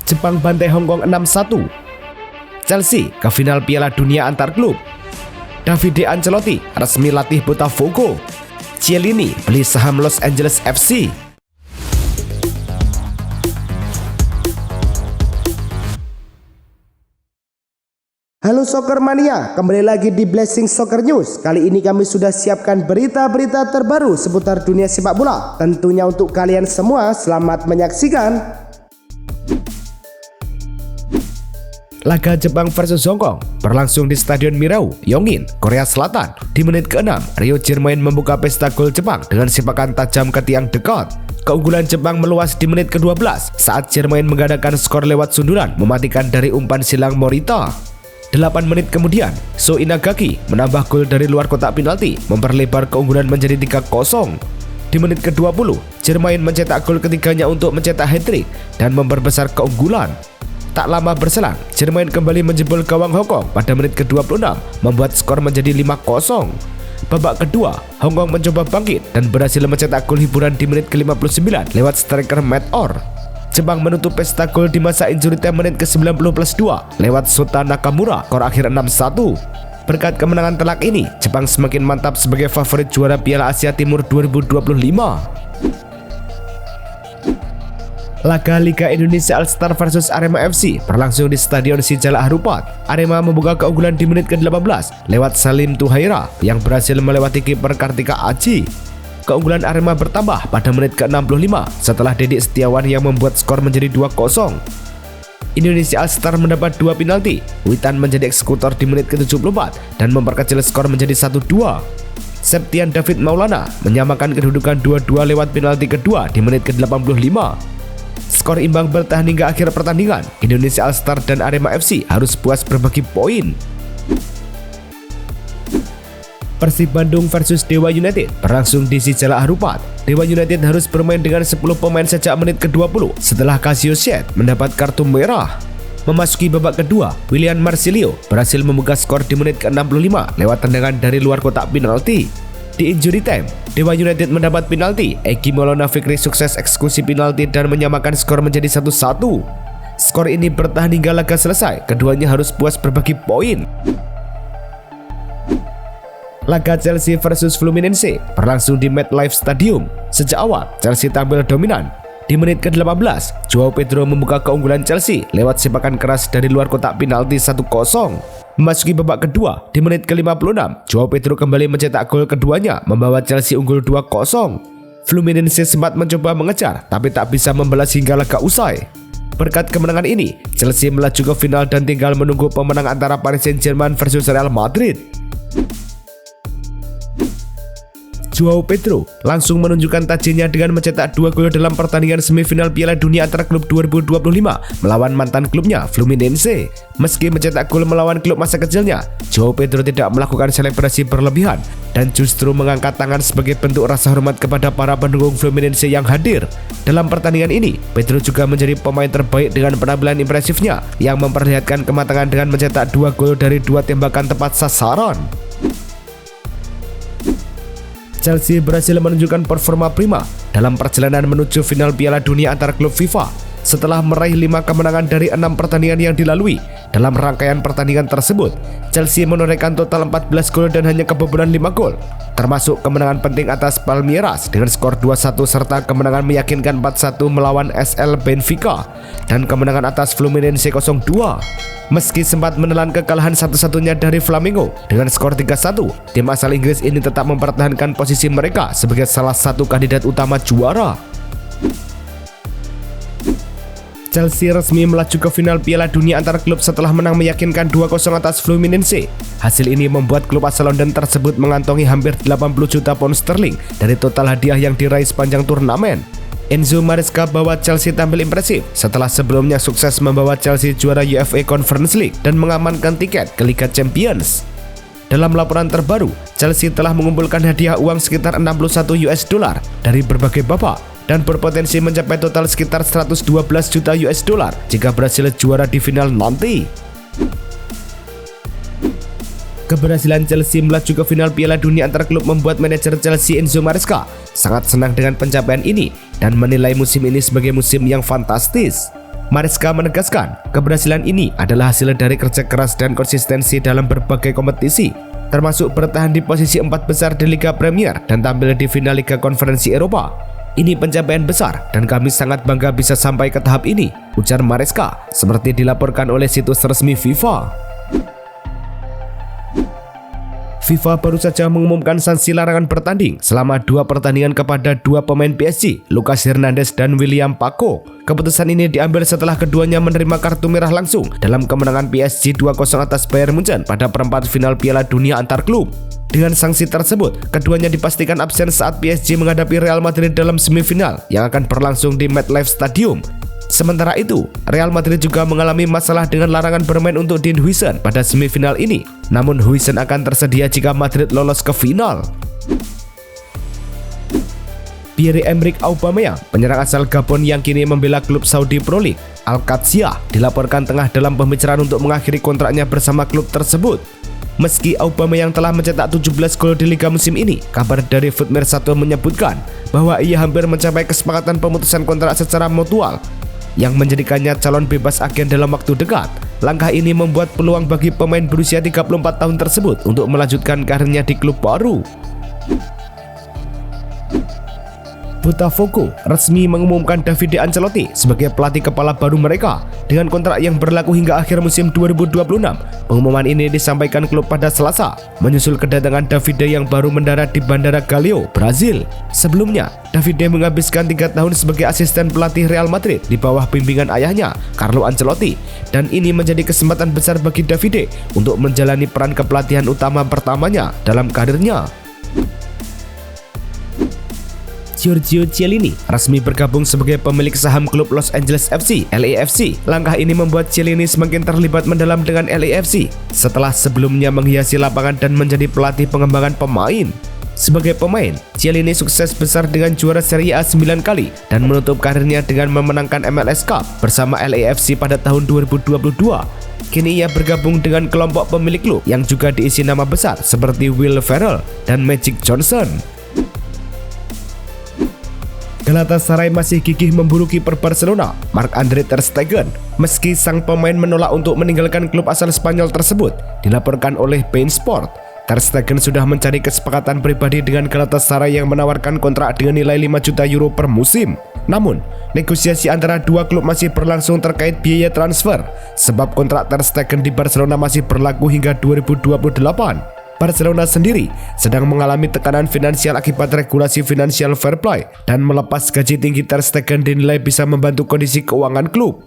Jepang bantai Hong Kong 6-1. Chelsea ke final Piala Dunia antar klub. Davide Ancelotti resmi latih Botafogo. Chiellini beli saham Los Angeles FC. Halo Soccer Mania, kembali lagi di Blessing Soccer News. Kali ini kami sudah siapkan berita-berita terbaru seputar dunia sepak bola. Tentunya untuk kalian semua, selamat menyaksikan. Laga Jepang versus Hong Kong berlangsung di Stadion Mirau, Yongin, Korea Selatan. Di menit ke-6, Rio Jermain membuka pesta gol Jepang dengan sepakan tajam ke tiang dekat. Keunggulan Jepang meluas di menit ke-12 saat Jermain menggandakan skor lewat sundulan mematikan dari umpan silang Morita. 8 menit kemudian, So Inagaki menambah gol dari luar kotak penalti, memperlebar keunggulan menjadi 3-0. Di menit ke-20, Jermain mencetak gol ketiganya untuk mencetak hat-trick dan memperbesar keunggulan. Tak lama berselang, Jermain kembali menjebol gawang Hong Kong pada menit ke-26, membuat skor menjadi 5-0. Babak kedua, Hong Kong mencoba bangkit dan berhasil mencetak gol hiburan di menit ke-59 lewat striker Matt Orr. Jepang menutup pesta gol di masa injury time menit ke-90+2 lewat Shota Nakamura, skor akhir 6-1. Berkat kemenangan telak ini, Jepang semakin mantap sebagai favorit juara Piala Asia Timur 2025. Laga Liga Indonesia All-Star versus Arema FC berlangsung di Stadion Sijalak Harupat. Arema membuka keunggulan di menit ke-18 lewat Salim Tuhaira yang berhasil melewati kiper Kartika Aji. Keunggulan Arema bertambah pada menit ke-65 setelah Dedik Setiawan yang membuat skor menjadi 2-0. Indonesia All-Star mendapat 2 penalti. Witan menjadi eksekutor di menit ke-74 dan memperkecil skor menjadi 1-2. Septian David Maulana menyamakan kedudukan 2-2 lewat penalti kedua di menit ke-85. Skor imbang bertahan hingga akhir pertandingan. Indonesia All-Star dan Arema FC harus puas berbagi poin. Persib Bandung versus Dewa United berlangsung di Sijalak Harupat. Dewa United harus bermain dengan 10 pemain sejak menit ke-20 setelah Casio Shed mendapat kartu merah. Memasuki babak kedua, William Marsilio berhasil membuka skor di menit ke-65 lewat tendangan dari luar kotak penalti. Di injury time, Dewa United mendapat penalti. Egi Maulana Fikri sukses eksekusi penalti dan menyamakan skor menjadi 1-1. Skor ini bertahan hingga laga selesai. Keduanya harus puas berbagi poin. Laga Chelsea versus Fluminense berlangsung di MetLife Stadium. Sejak awal, Chelsea tampil dominan. Di menit ke-18, Joao Pedro membuka keunggulan Chelsea lewat sepakan keras dari luar kotak penalti 1-0. Memasuki babak kedua, di menit ke-56, Joao Pedro kembali mencetak gol keduanya, membawa Chelsea unggul 2-0. Fluminense sempat mencoba mengejar, tapi tak bisa membalas hingga laga usai. Berkat kemenangan ini, Chelsea melaju ke final dan tinggal menunggu pemenang antara Paris Saint-Germain versus Real Madrid. Joao Pedro langsung menunjukkan tajinya dengan mencetak 2 gol dalam pertandingan semifinal Piala Dunia antar klub 2025 melawan mantan klubnya Fluminense. Meski mencetak gol melawan klub masa kecilnya, Joao Pedro tidak melakukan selebrasi berlebihan dan justru mengangkat tangan sebagai bentuk rasa hormat kepada para pendukung Fluminense yang hadir. Dalam pertandingan ini, Pedro juga menjadi pemain terbaik dengan penampilan impresifnya yang memperlihatkan kematangan dengan mencetak 2 gol dari 2 tembakan tepat sasaran. Chelsea berhasil menunjukkan performa prima dalam perjalanan menuju final Piala Dunia antar klub FIFA setelah meraih 5 kemenangan dari 6 pertandingan yang dilalui. Dalam rangkaian pertandingan tersebut, Chelsea menorehkan total 14 gol dan hanya kebobolan 5 gol, termasuk kemenangan penting atas Palmeiras dengan skor 2-1 serta kemenangan meyakinkan 4-1 melawan SL Benfica dan kemenangan atas Fluminense 0-2. Meski sempat menelan kekalahan satu-satunya dari Flamengo dengan skor 3-1, tim asal Inggris ini tetap mempertahankan posisi mereka sebagai salah satu kandidat utama juara. Chelsea resmi melaju ke final Piala Dunia antar klub setelah menang meyakinkan 2-0 atas Fluminense. Hasil ini membuat klub asal London tersebut mengantongi hampir 80 juta pound sterling dari total hadiah yang diraih sepanjang turnamen. Enzo Maresca bawa Chelsea tampil impresif setelah sebelumnya sukses membawa Chelsea juara UEFA Conference League dan mengamankan tiket ke Liga Champions. Dalam laporan terbaru, Chelsea telah mengumpulkan hadiah uang sekitar $61 dari berbagai babak dan berpotensi mencapai total sekitar $112 juta jika berhasil juara di final nanti. Keberhasilan Chelsea melaju ke final Piala Dunia antar klub membuat manajer Chelsea Enzo Maresca sangat senang dengan pencapaian ini dan menilai musim ini sebagai musim yang fantastis. Maresca menegaskan, keberhasilan ini adalah hasil dari kerja keras dan konsistensi dalam berbagai kompetisi, termasuk bertahan di posisi 4 besar di Liga Premier dan tampil di final Liga Konferensi Eropa. Ini pencapaian besar dan kami sangat bangga bisa sampai ke tahap ini, ujar Maresca, seperti dilaporkan oleh situs resmi FIFA. FIFA baru saja mengumumkan sanksi larangan bertanding selama 2 pertandingan kepada 2 pemain PSG, Lucas Hernandez dan William Paco. Keputusan ini diambil setelah keduanya menerima kartu merah langsung dalam kemenangan PSG 2-0 atas Bayern Munchen pada perempat final Piala Dunia antar klub. Dengan sanksi tersebut, keduanya dipastikan absen saat PSG menghadapi Real Madrid dalam semifinal yang akan berlangsung di MetLife Stadium. Sementara itu, Real Madrid juga mengalami masalah dengan larangan bermain untuk Dean Huijsen pada semifinal ini. Namun Huijsen akan tersedia jika Madrid lolos ke final. Pierre-Emerick Aubameyang, penyerang asal Gabon yang kini membela klub Saudi Pro League, Al-Qadsiah, dilaporkan tengah dalam pembicaraan untuk mengakhiri kontraknya bersama klub tersebut. Meski Aubameyang telah mencetak 17 gol di liga musim ini, kabar dari Footmercato menyebutkan bahwa ia hampir mencapai kesepakatan pemutusan kontrak secara mutual yang menjadikannya calon bebas agen dalam waktu dekat. Langkah ini membuat peluang bagi pemain berusia 34 tahun tersebut untuk melanjutkan karirnya di klub baru. Botafogo resmi mengumumkan Davide Ancelotti sebagai pelatih kepala baru mereka dengan kontrak yang berlaku hingga akhir musim 2026. Pengumuman ini disampaikan klub pada Selasa, menyusul kedatangan Davide yang baru mendarat di Bandara Galeão, Brazil. Sebelumnya, Davide menghabiskan 3 tahun sebagai asisten pelatih Real Madrid di bawah bimbingan ayahnya, Carlo Ancelotti, dan ini menjadi kesempatan besar bagi Davide untuk menjalani peran kepelatihan utama pertamanya dalam karirnya. Giorgio Chiellini resmi bergabung sebagai pemilik saham klub Los Angeles FC, LAFC. Langkah ini membuat Chiellini semakin terlibat mendalam dengan LAFC setelah sebelumnya menghiasi lapangan dan menjadi pelatih pengembangan pemain. Sebagai pemain, Chiellini sukses besar dengan juara Serie A 9 kali dan menutup karirnya dengan memenangkan MLS Cup bersama LAFC pada tahun 2022. Kini ia bergabung dengan kelompok pemilik klub yang juga diisi nama besar seperti Will Ferrell dan Magic Johnson. Galatasaray masih gigih memburu kiper Barcelona, Marc-Andre ter Stegen, meski sang pemain menolak untuk meninggalkan klub asal Spanyol tersebut, dilaporkan oleh Bein Sport. Ter Stegen sudah mencari kesepakatan pribadi dengan Galatasaray yang menawarkan kontrak dengan nilai 5 juta euro per musim. Namun, negosiasi antara dua klub masih berlangsung terkait biaya transfer, sebab kontrak Ter Stegen di Barcelona masih berlaku hingga 2028. Barcelona sendiri sedang mengalami tekanan finansial akibat regulasi financial fair play dan melepas gaji tinggi Ter Stegen dinilai bisa membantu kondisi keuangan klub.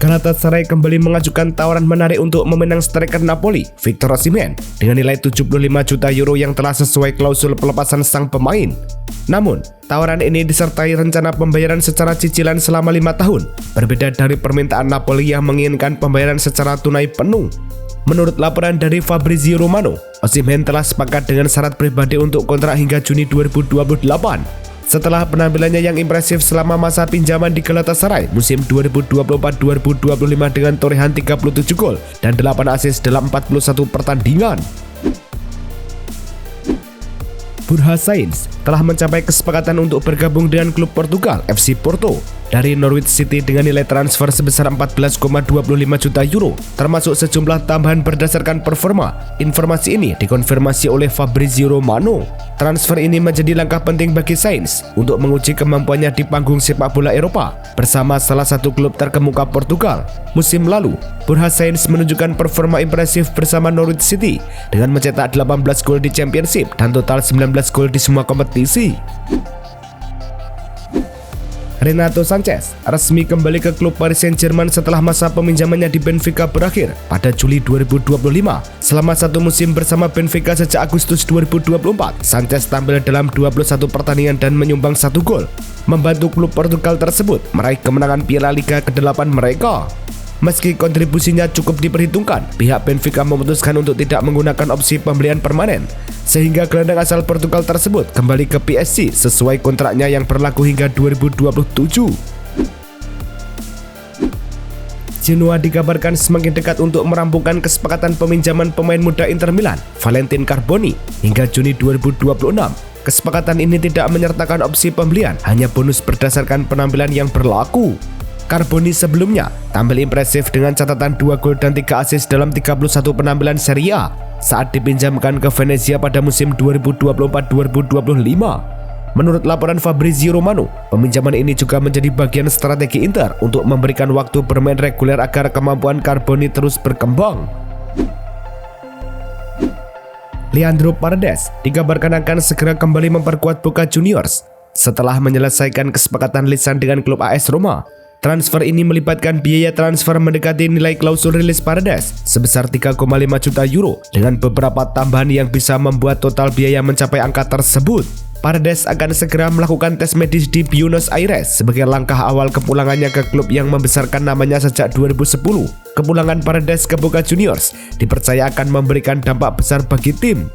Galatasaray kembali mengajukan tawaran menarik untuk memenang striker Napoli, Victor Osimhen, dengan nilai 75 juta euro yang telah sesuai klausul pelepasan sang pemain. Namun, tawaran ini disertai rencana pembayaran secara cicilan selama 5 tahun, berbeda dari permintaan Napoli yang menginginkan pembayaran secara tunai penuh. Menurut laporan dari Fabrizio Romano, Osimhen telah sepakat dengan syarat pribadi untuk kontrak hingga Juni 2028. Setelah penampilannya yang impresif selama masa pinjaman di Galatasaray musim 2024-2025 dengan torehan 37 gol dan 8 assist dalam 41 pertandingan. Borja Sainz telah mencapai kesepakatan untuk bergabung dengan klub Portugal FC Porto dari Norwich City dengan nilai transfer sebesar 14,25 juta euro, termasuk sejumlah tambahan berdasarkan performa. Informasi ini dikonfirmasi oleh Fabrizio Romano. Transfer ini menjadi langkah penting bagi Sainz untuk menguji kemampuannya di panggung sepak bola Eropa bersama salah satu klub terkemuka Portugal. Musim lalu, Borja Sainz menunjukkan performa impresif bersama Norwich City dengan mencetak 18 gol di Championship dan total 19 gol di semua kompetisi. Renato Sanches resmi kembali ke klub Paris Saint-Germain setelah masa peminjamannya di Benfica berakhir pada Juli 2025. Selama satu musim bersama Benfica sejak Agustus 2024, Sanches tampil dalam 21 pertandingan dan menyumbang 1 gol, membantu klub Portugal tersebut meraih kemenangan Piala Liga ke-8 mereka. Meski kontribusinya cukup diperhitungkan, pihak Benfica memutuskan untuk tidak menggunakan opsi pembelian permanen, sehingga gelandang asal Portugal tersebut kembali ke PSG sesuai kontraknya yang berlaku hingga 2027. Genoa dikabarkan semakin dekat untuk merampungkan kesepakatan peminjaman pemain muda Inter Milan, Valentin Carboni, hingga Juni 2026. Kesepakatan ini tidak menyertakan opsi pembelian, hanya bonus berdasarkan penampilan yang berlaku. Carboni sebelumnya tampil impresif dengan catatan 2 gol dan 3 assist dalam 31 penampilan Serie A saat dipinjamkan ke Venezia pada musim 2024-2025. Menurut laporan Fabrizio Romano, peminjaman ini juga menjadi bagian strategi Inter untuk memberikan waktu bermain reguler agar kemampuan Carboni terus berkembang. Leandro Paredes dikabarkan akan segera kembali memperkuat Boca Juniors setelah menyelesaikan kesepakatan lisan dengan klub AS Roma. Transfer ini melibatkan biaya transfer mendekati nilai klausul rilis Paredes sebesar 3,5 juta euro dengan beberapa tambahan yang bisa membuat total biaya mencapai angka tersebut. Paredes akan segera melakukan tes medis di Buenos Aires sebagai langkah awal kepulangannya ke klub yang membesarkan namanya sejak 2010. Kepulangan Paredes ke Boca Juniors dipercaya akan memberikan dampak besar bagi tim.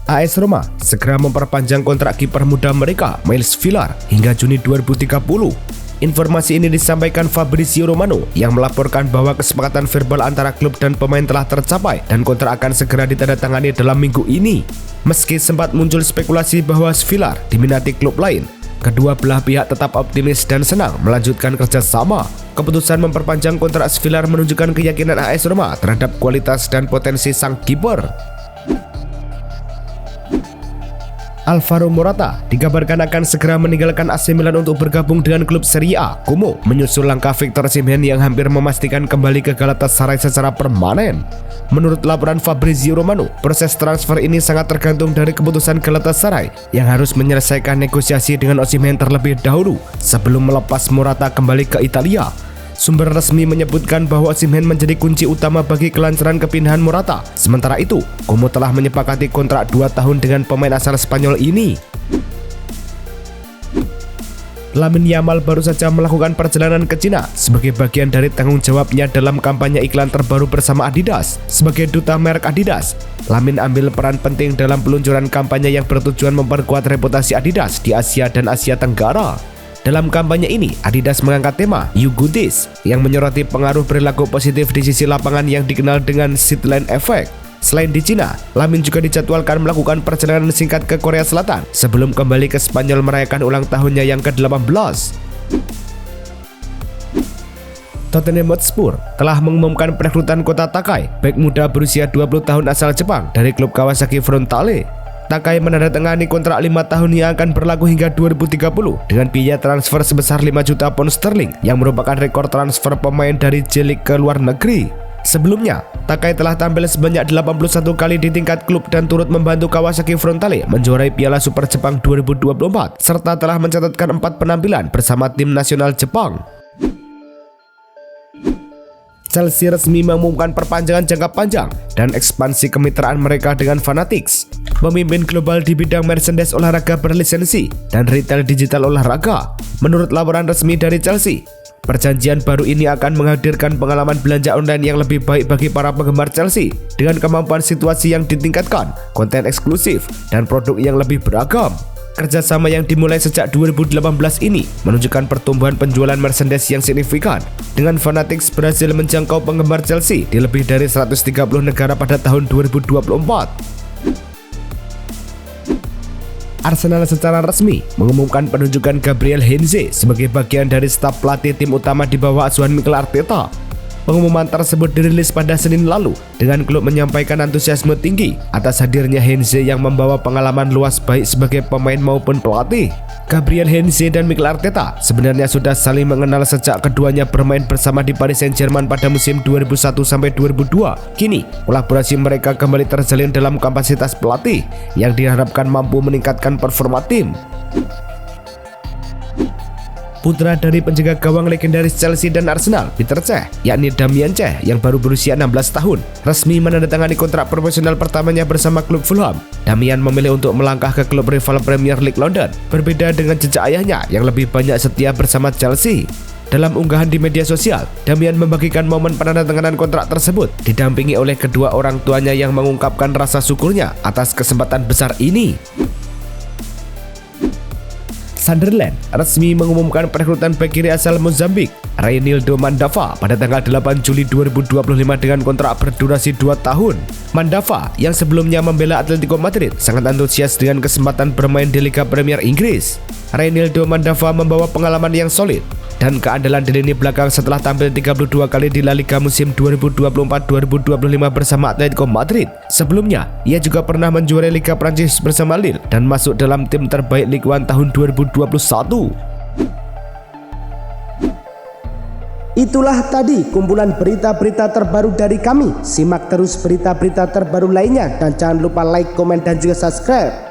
AS Roma segera memperpanjang kontrak kiper muda mereka, Miles Villar, hingga Juni 2030. Informasi ini disampaikan Fabrizio Romano yang melaporkan bahwa kesepakatan verbal antara klub dan pemain telah tercapai dan kontrak akan segera ditandatangani dalam minggu ini. Meski sempat muncul spekulasi bahwa Villar diminati klub lain, kedua belah pihak tetap optimis dan senang melanjutkan kerjasama. Keputusan memperpanjang kontrak Villar menunjukkan keyakinan AS Roma terhadap kualitas dan potensi sang kiper. Alvaro Morata dikabarkan akan segera meninggalkan AC Milan untuk bergabung dengan klub Serie A Como, menyusul langkah Victor Osimhen yang hampir memastikan kembali ke Galatasaray secara permanen. Menurut laporan Fabrizio Romano, proses transfer ini sangat tergantung dari keputusan Galatasaray yang harus menyelesaikan negosiasi dengan Osimhen terlebih dahulu sebelum melepas Morata kembali ke Italia. Sumber resmi menyebutkan bahwa Osimhen menjadi kunci utama bagi kelancaran kepindahan Morata. Sementara itu, Como telah menyepakati kontrak 2 tahun dengan pemain asal Spanyol ini. Lamine Yamal baru saja melakukan perjalanan ke Cina sebagai bagian dari tanggung jawabnya dalam kampanye iklan terbaru bersama Adidas. Sebagai duta merek Adidas, Lamine ambil peran penting dalam peluncuran kampanye yang bertujuan memperkuat reputasi Adidas di Asia dan Asia Tenggara. Dalam kampanye ini, Adidas mengangkat tema You Got This yang menyoroti pengaruh perilaku positif di sisi lapangan yang dikenal dengan Seatland Effect. Selain di Cina, Lamine juga dijadwalkan melakukan perjalanan singkat ke Korea Selatan sebelum kembali ke Spanyol merayakan ulang tahunnya yang ke-18. Tottenham Hotspur telah mengumumkan perekrutan Kota Takai, bek muda berusia 20 tahun asal Jepang dari klub Kawasaki Frontale. Takai menandatangani kontrak 5 tahun yang akan berlaku hingga 2030 dengan biaya transfer sebesar 5 juta pound sterling yang merupakan rekor transfer pemain dari J-League ke luar negeri. Sebelumnya, Takai telah tampil sebanyak 81 kali di tingkat klub dan turut membantu Kawasaki Frontale menjuarai Piala Super Jepang 2024 serta telah mencatatkan 4 penampilan bersama tim nasional Jepang. Chelsea resmi mengumumkan perpanjangan jangka panjang dan ekspansi kemitraan mereka dengan Fanatics, pemimpin global di bidang merchandise olahraga berlisensi dan retail digital olahraga. Menurut laporan resmi dari Chelsea, perjanjian baru ini akan menghadirkan pengalaman belanja online yang lebih baik bagi para penggemar Chelsea dengan kemampuan situasi yang ditingkatkan, konten eksklusif, dan produk yang lebih beragam. Kerjasama yang dimulai sejak 2018 ini menunjukkan pertumbuhan penjualan merchandise yang signifikan, dengan Fanatics berhasil menjangkau penggemar Chelsea di lebih dari 130 negara pada tahun 2024. Arsenal secara resmi mengumumkan penunjukan Gabriel Heinze sebagai bagian dari staf pelatih tim utama di bawah asuhan Mikel Arteta. Pengumuman tersebut dirilis pada Senin lalu dengan klub menyampaikan antusiasme tinggi atas hadirnya Heinze yang membawa pengalaman luas baik sebagai pemain maupun pelatih. Gabriel Heinze dan Mikel Arteta sebenarnya sudah saling mengenal sejak keduanya bermain bersama di Paris Saint-Germain pada musim 2001-2002. Kini, kolaborasi mereka kembali terjalin dalam kapasitas pelatih yang diharapkan mampu meningkatkan performa tim. Putra dari penjaga gawang legendaris Chelsea dan Arsenal, Peter Cech, yakni Damian Cech yang baru berusia 16 tahun, resmi menandatangani kontrak profesional pertamanya bersama klub Fulham. Damian memilih untuk melangkah ke klub rival Premier League London, berbeda dengan jejak ayahnya yang lebih banyak setia bersama Chelsea. Dalam unggahan di media sosial, Damian membagikan momen penandatanganan kontrak tersebut, didampingi oleh kedua orang tuanya yang mengungkapkan rasa syukurnya atas kesempatan besar ini. Sunderland resmi mengumumkan perekrutan bek kiri asal Mozambik, Reinildo Mandava pada tanggal 8 Juli 2025 dengan kontrak berdurasi 2 tahun. Mandava yang sebelumnya membela Atletico Madrid sangat antusias dengan kesempatan bermain di Liga Premier Inggris. Reinildo Mandava membawa pengalaman yang solid dan keandalan di lini belakang setelah tampil 32 kali di La Liga musim 2024-2025 bersama Atletico Madrid. Sebelumnya, ia juga pernah menjuarai Liga Prancis bersama Lille dan masuk dalam tim terbaik Ligue 1 tahun 2021. Itulah tadi kumpulan berita-berita terbaru dari kami. Simak terus berita-berita terbaru lainnya dan jangan lupa like, komen, dan juga subscribe.